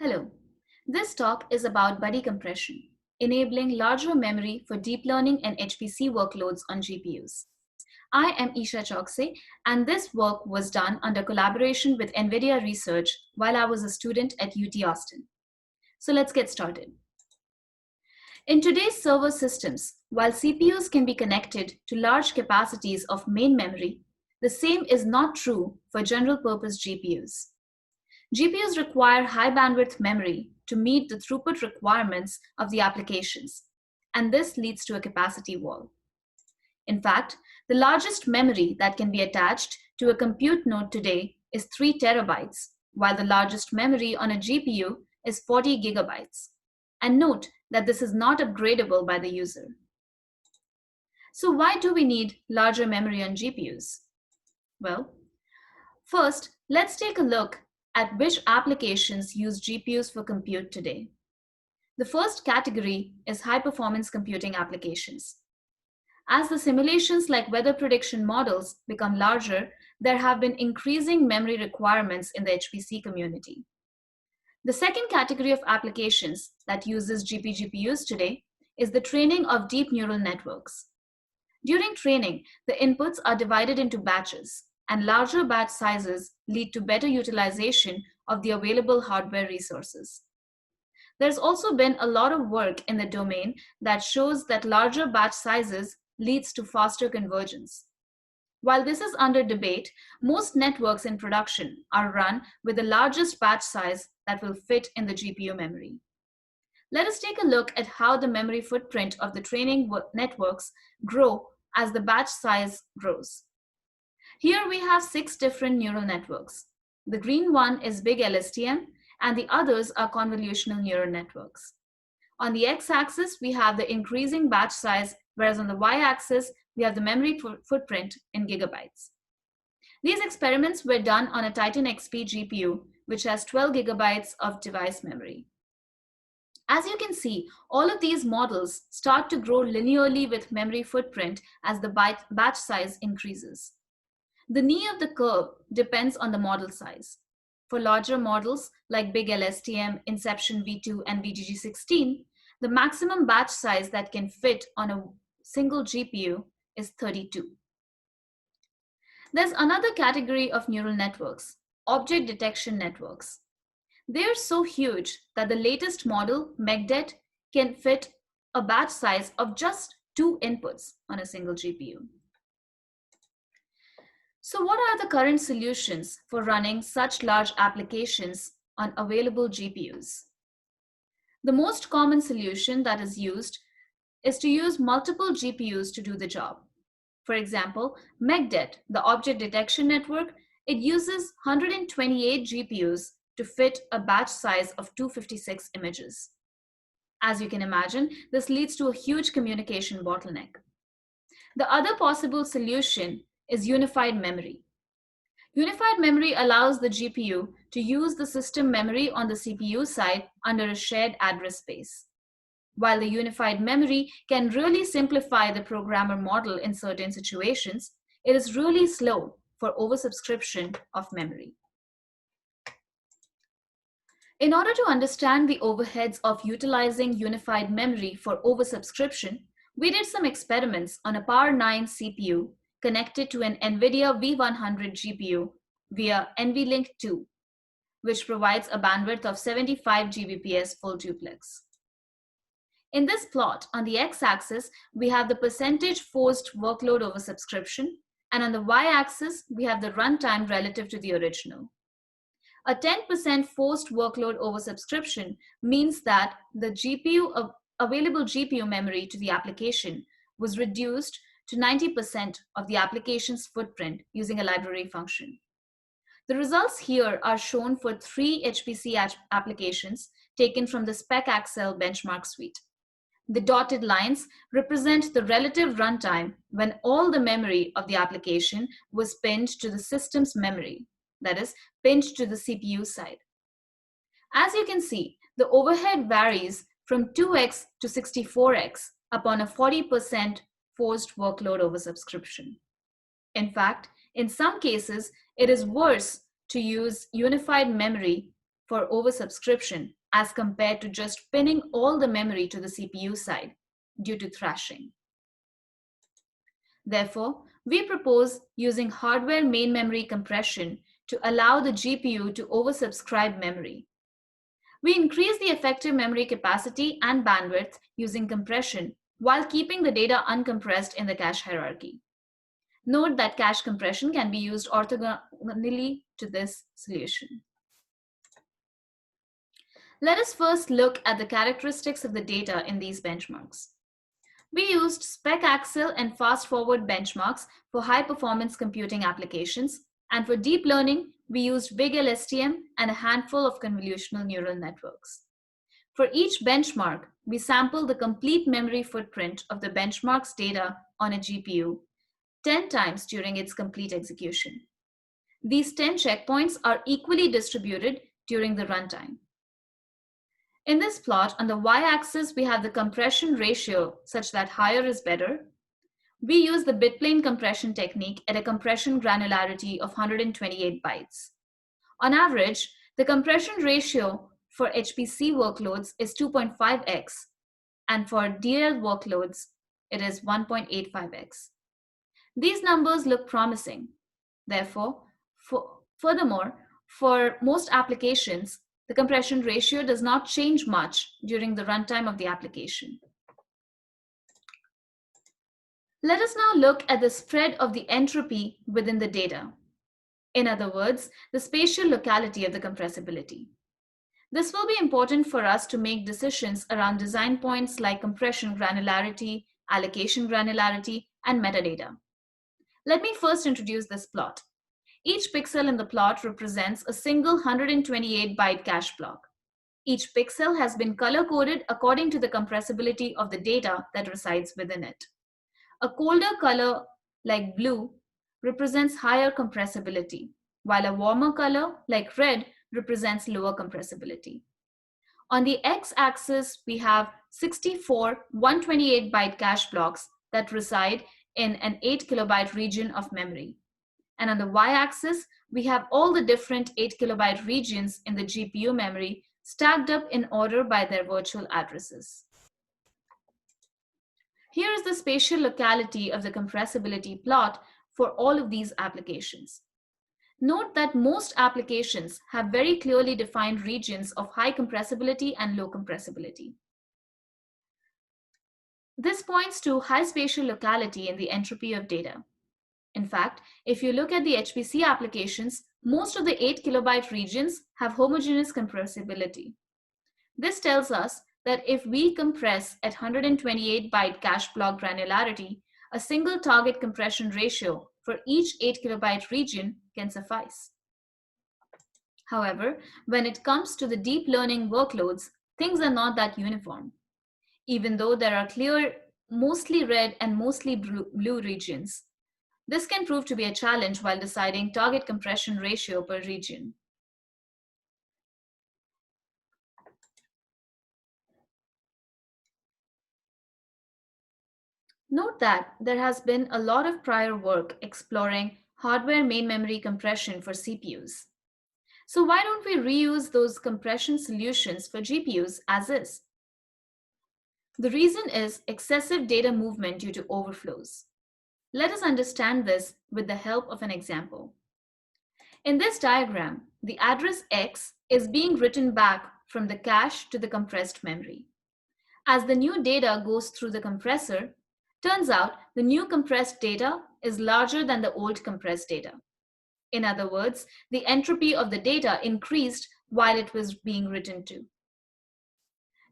Hello. This talk is about buddy compression, enabling larger memory for deep learning and HPC workloads on GPUs. I am Isha Chokse, and this work was done under collaboration with NVIDIA Research while I was a student at UT Austin. So let's get started. In today's server systems, while CPUs can be connected to large capacities of main memory, the same is not true for general purpose GPUs. GPUs require high bandwidth memory to meet the throughput requirements of the applications, and this leads to a capacity wall. In fact, the largest memory that can be attached to a compute node today is 3 terabytes, while the largest memory on a GPU is 40 gigabytes. And note that this is not upgradable by the user. So why do we need larger memory on GPUs? Well, first, let's take a look at which applications use GPUs for compute today. The first category is high-performance computing applications. As the simulations like weather prediction models become larger, there have been increasing memory requirements in the HPC community. The second category of applications that uses GPUs today is the training of deep neural networks. During training, the inputs are divided into batches, and larger batch sizes lead to better utilization of the available hardware resources. There's also been a lot of work in the domain that shows that larger batch sizes leads to faster convergence. While this is under debate, most networks in production are run with the largest batch size that will fit in the GPU memory. Let us take a look at how the memory footprint of the training networks grow as the batch size grows. Here we have 6 different neural networks. The green one is big LSTM, and the others are convolutional neural networks. On the x-axis, we have the increasing batch size, whereas on the y-axis, we have the memory footprint in gigabytes. These experiments were done on a Titan XP GPU, which has 12 gigabytes of device memory. As you can see, all of these models start to grow linearly with memory footprint as the batch size increases. The knee of the curve depends on the model size. For larger models like Big LSTM, Inception V2, and VGG16, the maximum batch size that can fit on a single GPU is 32. There's another category of neural networks, object detection networks. They're so huge that the latest model, MEGDET, can fit a batch size of just 2 inputs on a single GPU. So what are the current solutions for running such large applications on available GPUs? The most common solution that is used is to use multiple GPUs to do the job. For example, MEGDET, the object detection network, it uses 128 GPUs to fit a batch size of 256 images. As you can imagine, this leads to a huge communication bottleneck. The other possible solution is unified memory. Unified memory allows the GPU to use the system memory on the CPU side under a shared address space. While the unified memory can really simplify the programmer model in certain situations, it is really slow for oversubscription of memory. In order to understand the overheads of utilizing unified memory for oversubscription, we did some experiments on a Power 9 CPU connected to an NVIDIA V100 GPU via NVLink 2, which provides a bandwidth of 75 Gbps full duplex. In this plot, on the x-axis, we have the percentage forced workload over subscription, and on the y-axis, we have the runtime relative to the original. A 10% forced workload over subscription means that the available GPU memory to the application was reduced to 90% of the application's footprint using a library function. The results here are shown for 3 HPC applications taken from the SpecAccel benchmark suite. The dotted lines represent the relative runtime when all the memory of the application was pinned to the system's memory, that is, pinned to the CPU side. As you can see, the overhead varies from 2x to 64x upon a 40% forced workload over subscription. In fact, in some cases, it is worse to use unified memory for oversubscription as compared to just pinning all the memory to the CPU side due to thrashing. Therefore, we propose using hardware main memory compression to allow the GPU to oversubscribe memory. We increase the effective memory capacity and bandwidth using compression while keeping the data uncompressed in the cache hierarchy. Note that cache compression can be used orthogonally to this solution. Let us first look at the characteristics of the data in these benchmarks. We used spec axial and fast forward benchmarks for high performance computing applications, and for deep learning, we used big LSTM and a handful of convolutional neural networks. For each benchmark, we sampled the complete memory footprint of the benchmark's data on a GPU 10 times during its complete execution. These 10 checkpoints are equally distributed during the runtime. In this plot, on the y-axis, we have the compression ratio such that higher is better. We use the bitplane compression technique at a compression granularity of 128 bytes. On average, the compression ratio for HPC workloads is 2.5x, and for DL workloads, it is 1.85x. These numbers look promising. Therefore, furthermore, for most applications, the compression ratio does not change much during the runtime of the application. Let us now look at the spread of the entropy within the data. In other words, the spatial locality of the compressibility. This will be important for us to make decisions around design points like compression granularity, allocation granularity, and metadata. Let me first introduce this plot. Each pixel in the plot represents a single 128-byte cache block. Each pixel has been color-coded according to the compressibility of the data that resides within it. A colder color, like blue, represents higher compressibility, while a warmer color, like red, represents lower compressibility. On the x-axis, we have 64 128-byte cache blocks that reside in an 8 kilobyte region of memory. And on the y-axis, we have all the different 8 kilobyte regions in the GPU memory stacked up in order by their virtual addresses. Here is the spatial locality of the compressibility plot for all of these applications. Note that most applications have very clearly defined regions of high compressibility and low compressibility. This points to high spatial locality in the entropy of data. In fact, if you look at the HPC applications, most of the 8 kilobyte regions have homogeneous compressibility. This tells us that if we compress at 128 byte cache block granularity, a single target compression ratio for each 8 kilobyte region can suffice. However, when it comes to the deep learning workloads, things are not that uniform. Even though there are clear, mostly red and mostly blue regions, this can prove to be a challenge while deciding target compression ratio per region. Note that there has been a lot of prior work exploring hardware main memory compression for CPUs. So why don't we reuse those compression solutions for GPUs as is? The reason is excessive data movement due to overflows. Let us understand this with the help of an example. In this diagram, the address X is being written back from the cache to the compressed memory. As the new data goes through the compressor, turns out the new compressed data is larger than the old compressed data. In other words, the entropy of the data increased while it was being written to.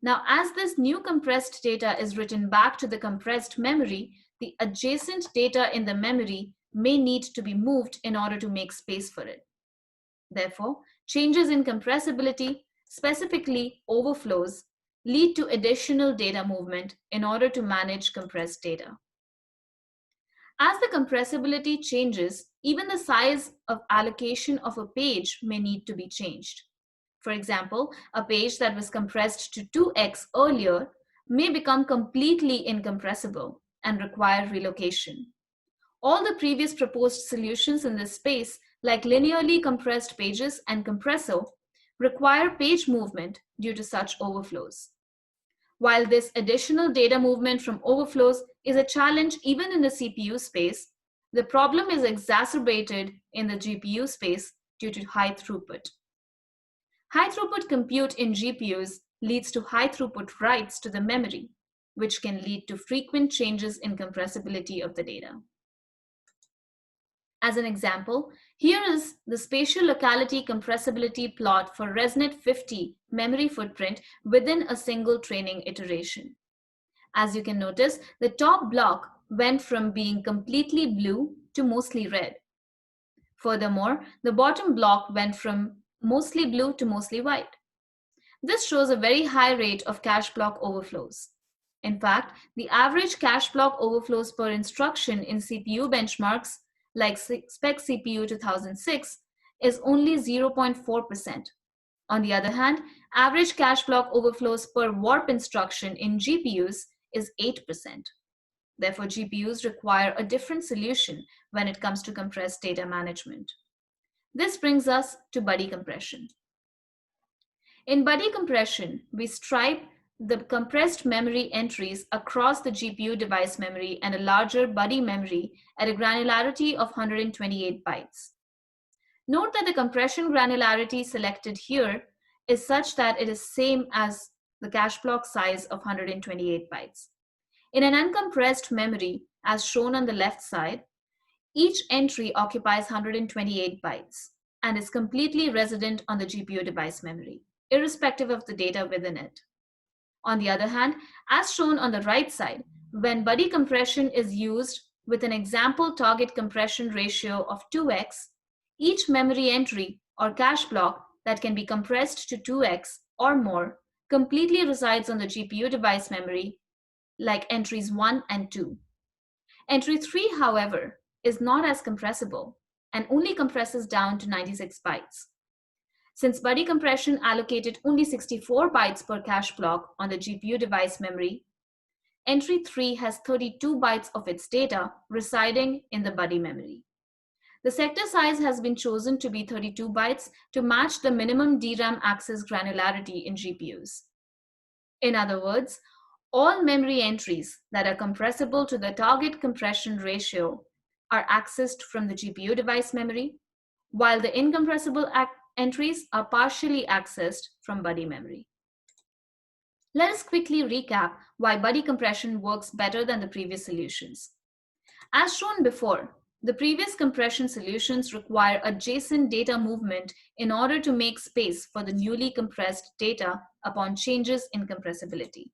Now, as this new compressed data is written back to the compressed memory, the adjacent data in the memory may need to be moved in order to make space for it. Therefore, changes in compressibility, specifically overflows, lead to additional data movement in order to manage compressed data. As the compressibility changes, even the size of allocation of a page may need to be changed. For example, a page that was compressed to 2x earlier may become completely incompressible and require relocation. All the previous proposed solutions in this space, like linearly compressed pages and compressor, require page movement due to such overflows. While this additional data movement from overflows is a challenge even in the CPU space, the problem is exacerbated in the GPU space due to high throughput. High throughput compute in GPUs leads to high throughput writes to the memory, which can lead to frequent changes in compressibility of the data. As an example, here is the spatial locality compressibility plot for ResNet 50 memory footprint within a single training iteration. As you can notice, the top block went from being completely blue to mostly red. Furthermore, the bottom block went from mostly blue to mostly white. This shows a very high rate of cache block overflows. In fact, the average cache block overflows per instruction in CPU benchmarks like Spec CPU 2006 is only 0.4%. On the other hand, average cache block overflows per warp instruction in GPUs is 8%. Therefore, GPUs require a different solution when it comes to compressed data management. This brings us to buddy compression. In buddy compression, we stripe the compressed memory entries across the GPU device memory and a larger buddy memory at a granularity of 128 bytes. Note that the compression granularity selected here is such that it is same as the cache block size of 128 bytes. In an uncompressed memory, as shown on the left side, each entry occupies 128 bytes and is completely resident on the GPU device memory, irrespective of the data within it. On the other hand, as shown on the right side, when buddy compression is used with an example target compression ratio of 2x, each memory entry or cache block that can be compressed to 2x or more completely resides on the GPU device memory, like entries 1 and 2. Entry 3, however, is not as compressible and only compresses down to 96 bytes. Since buddy compression allocated only 64 bytes per cache block on the GPU device memory, entry 3 has 32 bytes of its data residing in the buddy memory. The sector size has been chosen to be 32 bytes to match the minimum DRAM access granularity in GPUs. In other words, all memory entries that are compressible to the target compression ratio are accessed from the GPU device memory, while the incompressible entries are partially accessed from buddy memory. Let us quickly recap why buddy compression works better than the previous solutions. As shown before, the previous compression solutions require adjacent data movement in order to make space for the newly compressed data upon changes in compressibility.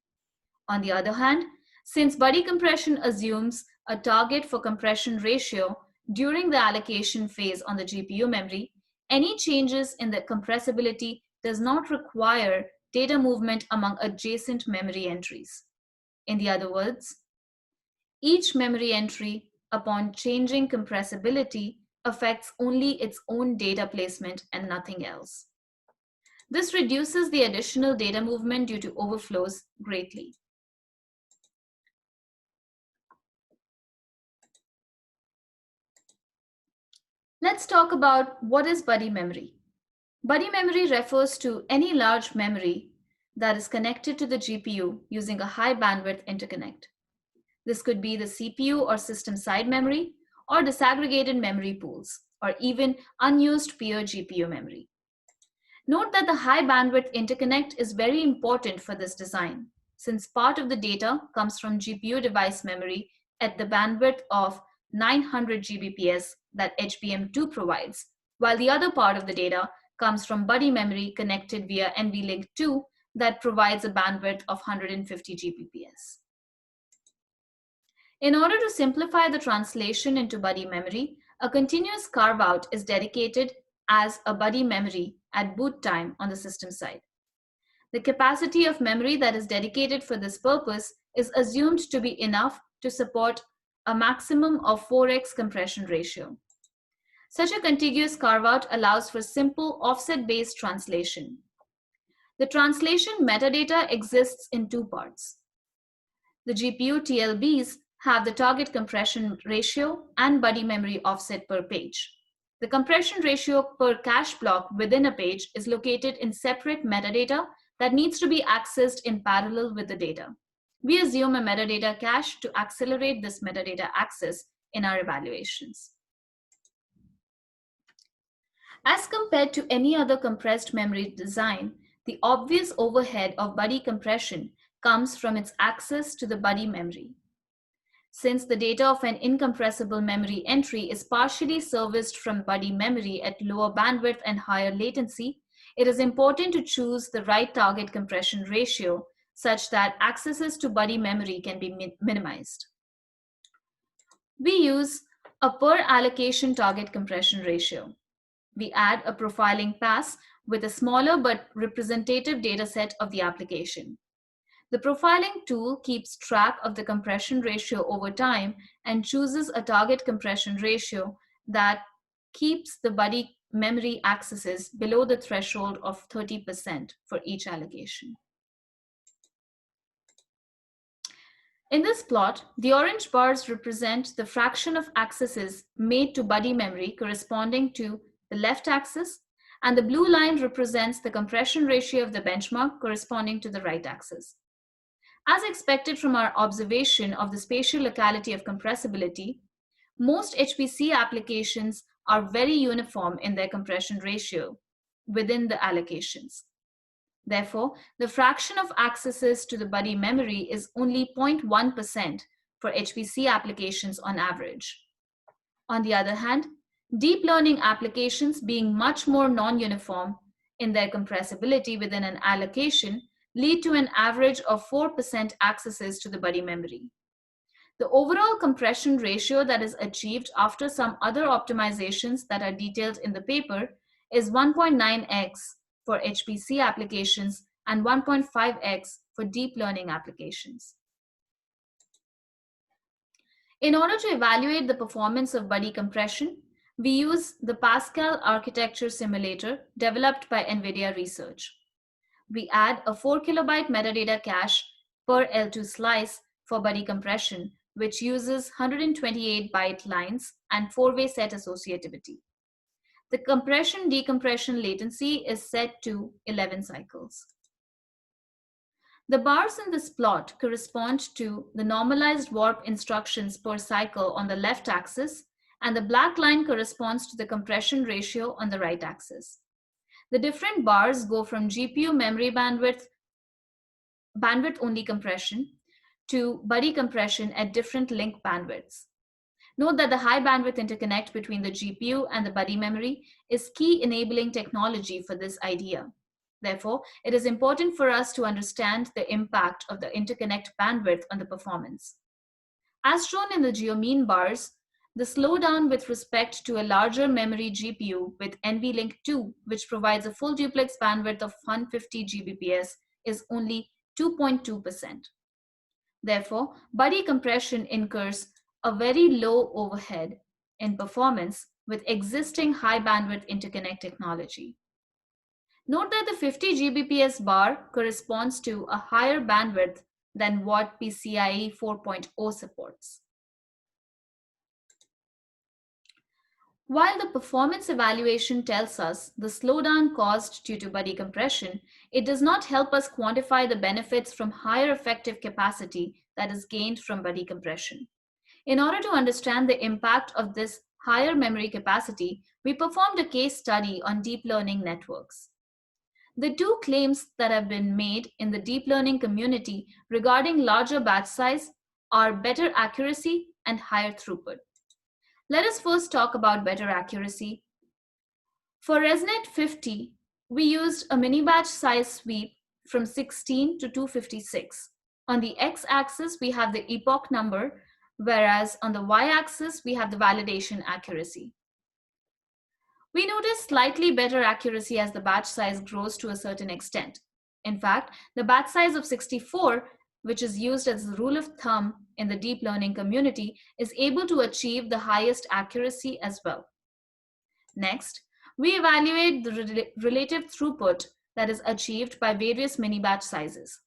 On the other hand, since buddy compression assumes a target for compression ratio during the allocation phase on the GPU memory, any changes in the compressibility does not require data movement among adjacent memory entries. In other words, each memory entry upon changing compressibility affects only its own data placement and nothing else. This reduces the additional data movement due to overflows greatly. Let's talk about what is buddy memory. Buddy memory refers to any large memory that is connected to the GPU using a high bandwidth interconnect. This could be the CPU or system side memory, or disaggregated memory pools, or even unused peer GPU memory. Note that the high bandwidth interconnect is very important for this design, since part of the data comes from GPU device memory at the bandwidth of 900 Gbps that HBM2 provides, while the other part of the data comes from buddy memory connected via NVLink 2 that provides a bandwidth of 150 Gbps. In order to simplify the translation into buddy memory, a continuous carve-out is dedicated as a buddy memory at boot time on the system side. The capacity of memory that is dedicated for this purpose is assumed to be enough to support a maximum of 4x compression ratio. Such a contiguous carve-out allows for simple offset-based translation. The translation metadata exists in two parts. The GPU TLBs have the target compression ratio and buddy memory offset per page. The compression ratio per cache block within a page is located in separate metadata that needs to be accessed in parallel with the data. We assume a metadata cache to accelerate this metadata access in our evaluations. As compared to any other compressed memory design, the obvious overhead of buddy compression comes from its access to the buddy memory. Since the data of an incompressible memory entry is partially serviced from buddy memory at lower bandwidth and higher latency, it is important to choose the right target compression ratio such that accesses to buddy memory can be minimized. We use a per allocation target compression ratio. We add a profiling pass with a smaller but representative dataset of the application. The profiling tool keeps track of the compression ratio over time and chooses a target compression ratio that keeps the buddy memory accesses below the threshold of 30% for each allocation. In this plot, the orange bars represent the fraction of accesses made to buddy memory corresponding to the left axis, and the blue line represents the compression ratio of the benchmark corresponding to the right axis. As expected from our observation of the spatial locality of compressibility, most HPC applications are very uniform in their compression ratio within the allocations. Therefore, the fraction of accesses to the buddy memory is only 0.1% for HPC applications on average. On the other hand, deep learning applications, being much more non-uniform in their compressibility within an allocation, lead to an average of 4% accesses to the buddy memory. The overall compression ratio that is achieved after some other optimizations that are detailed in the paper is 1.9x for HPC applications and 1.5x for deep learning applications. In order to evaluate the performance of buddy compression, we use the Pascal architecture simulator developed by NVIDIA Research. We add a 4 kilobyte metadata cache per L2 slice for buddy compression, which uses 128 byte lines and 4-way set associativity. The compression-decompression latency is set to 11 cycles. The bars in this plot correspond to the normalized warp instructions per cycle on the left axis, and the black line corresponds to the compression ratio on the right axis. The different bars go from GPU memory bandwidth-only compression to buddy compression at different link bandwidths. Note that the high bandwidth interconnect between the GPU and the buddy memory is key enabling technology for this idea. Therefore, it is important for us to understand the impact of the interconnect bandwidth on the performance. As shown in the geomean bars, the slowdown with respect to a larger memory GPU with NVLink 2, which provides a full duplex bandwidth of 150 Gbps, is only 2.2%. Therefore, buddy compression incurs a very low overhead in performance with existing high bandwidth interconnect technology. Note that the 50 Gbps bar corresponds to a higher bandwidth than what PCIe 4.0 supports. While the performance evaluation tells us the slowdown caused due to buddy compression, it does not help us quantify the benefits from higher effective capacity that is gained from buddy compression. In order to understand the impact of this higher memory capacity, we performed a case study on deep learning networks. The two claims that have been made in the deep learning community regarding larger batch size are better accuracy and higher throughput. Let us first talk about better accuracy. For ResNet 50, we used a mini batch size sweep from 16 to 256. On the x-axis, we have the epoch number, whereas on the y-axis, we have the validation accuracy. We notice slightly better accuracy as the batch size grows to a certain extent. In fact, the batch size of 64, which is used as the rule of thumb in the deep learning community, is able to achieve the highest accuracy as well. Next, we evaluate the relative throughput that is achieved by various mini batch sizes.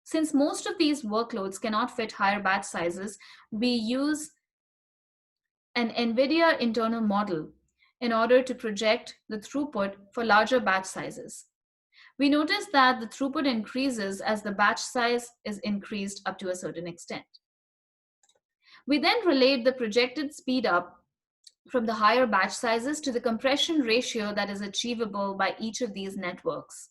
Since most of these workloads cannot fit higher batch sizes, we use an NVIDIA internal model in order to project the throughput for larger batch sizes. We notice that the throughput increases as the batch size is increased up to a certain extent. We then relate the projected speed up from the higher batch sizes to the compression ratio that is achievable by each of these networks.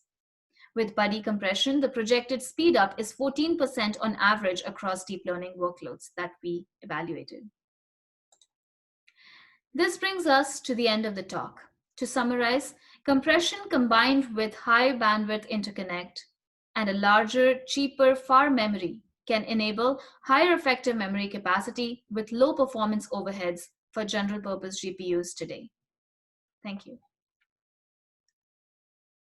With buddy compression, the projected speed up is 14% on average across deep learning workloads that we evaluated. This brings us to the end of the talk. To summarize, compression combined with high bandwidth interconnect and a larger, cheaper FAR memory can enable higher effective memory capacity with low performance overheads for general purpose GPUs today. Thank you.